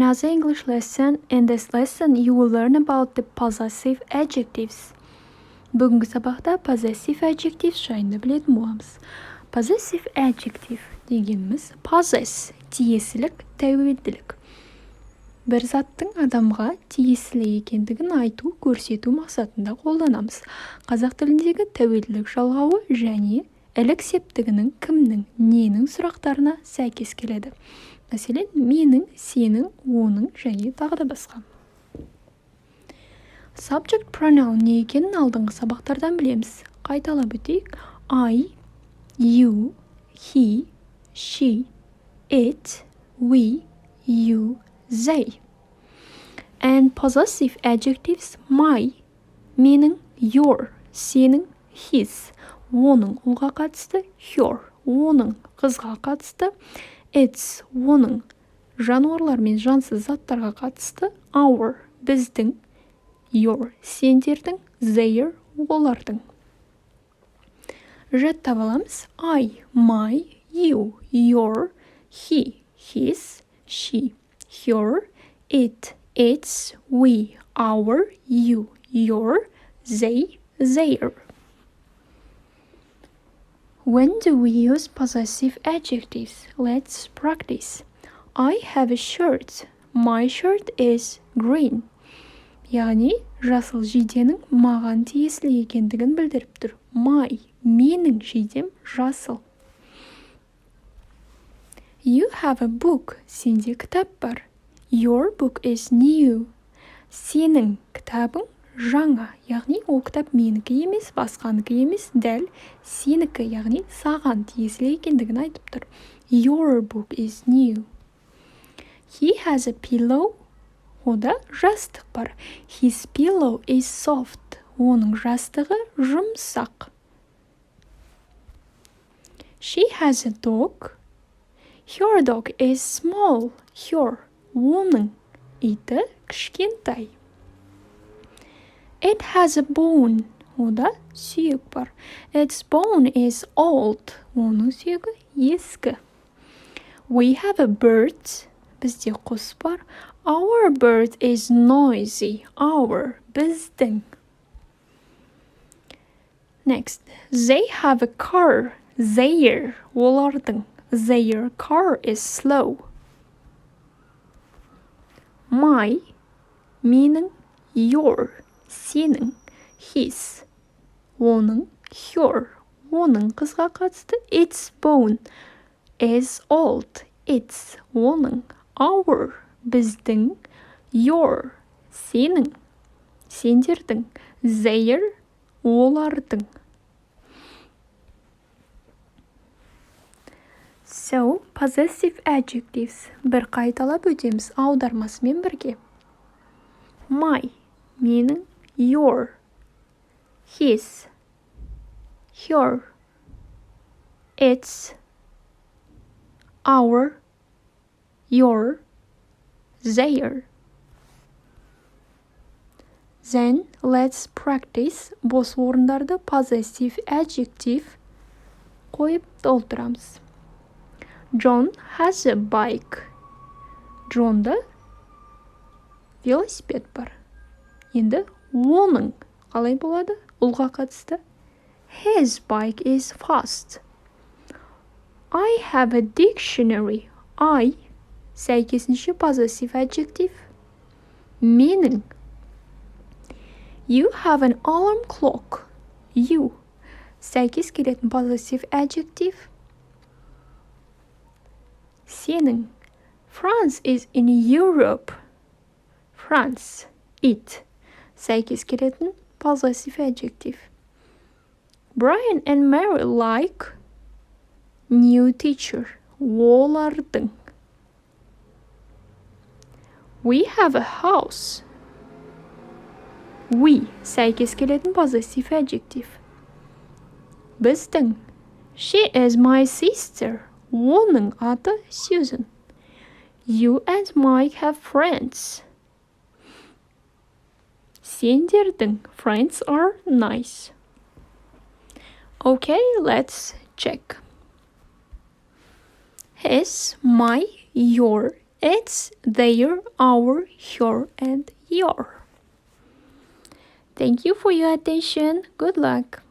another English lesson. In this lesson, you will learn about the possessive adjectives. Бүгінгі сабақта possessive adjectives жайында білетін боламыз. Possessive adjective дегеніміз possess, тиесілік, тәуелділік. Бір заттың адамға тиесілі екендігін айту, көрсету мақсатында қолданамыз. Қазақ тіліндегі тәуелділік жалғауы және ілік септігінің кімнің, ненің сұрақтарына сәйкес келеді. Мәселен, менің, сенің, оның және тағы да басқа. Subject pronoun не екенін алдыңғы сабақтардан білеміз. Қайталап өтейік. I, you, he, she, it, we, you, they. And possessive adjectives my, менің, your, сенің, his, оның ұлға қатысты, her, оның қызға қатысты, its, оның жануарлар мен жансыз заттарға қатысты, our, біздің, your, сендердің, their, олардың. Жаттап аламыз. I, my, you, your, he, his, she, her, it, its, we, our, you, your, they, their. When do we use possessive adjectives? Let's practice. I have a shirt. My shirt is green. Яғни, жасыл жейденің маған тиесілі екендігін білдіріп тұр. My, менің жейдем жасыл. You have a book. Сенде кітап бар. Your book is new. Сенің кітабың жаңа, яғни ол кітап менікі емес, басқаныкі емес, дәл сенікі, яғни саған тиесілі екендігін айтып тұр. Your book is new. He has a pillow. Ода жастық бар. His pillow is soft. Оның жастығы жұмсақ. She has a dog. Her dog is small. Her, оның иті кішкентай. It has a bone. Ода сүйек бар. Its bone is old. Оның сүйегі ескі. We have a bird. Бізде құс бар. Our bird is noisy. Our, біздің. Next, they have a car. Their, олардың. Their car is slow. My, менің, your, сенің, his, оның, her, оның қызға қатысты, its bone is old, its, оның, our, біздің, your, сенің, сендердің, their, олардың. So, possessive adjectives бір қайталап өтеміз аудармасымен бірге. My, менің, your, his, her, its, our, your, their. Then let's practice бос орындарды possessive adjective қойып толтырамыз. John has a bike. Джонда велосипед бар. Енді оның қалай болады? Ұлға қатысты. His bike is fast. I have a dictionary. I сәйкесінше possessive adjective. Менің. You have an alarm clock. You сәйкес келетін possessive adjective. Сенің. France is in Europe. France. It. Сәйкес келетін possessive adjective. Brian and Mary like new teacher. Олардың. We have a house. We. Сәйкес келетін possessive adjective. Біздің. She is my sister. Оның аты Susan. You and Mike have friends. Сендердің friends are nice. Okay, let's check. His, my, your, It's their, our, her, and your. Thank you for your attention. Good luck.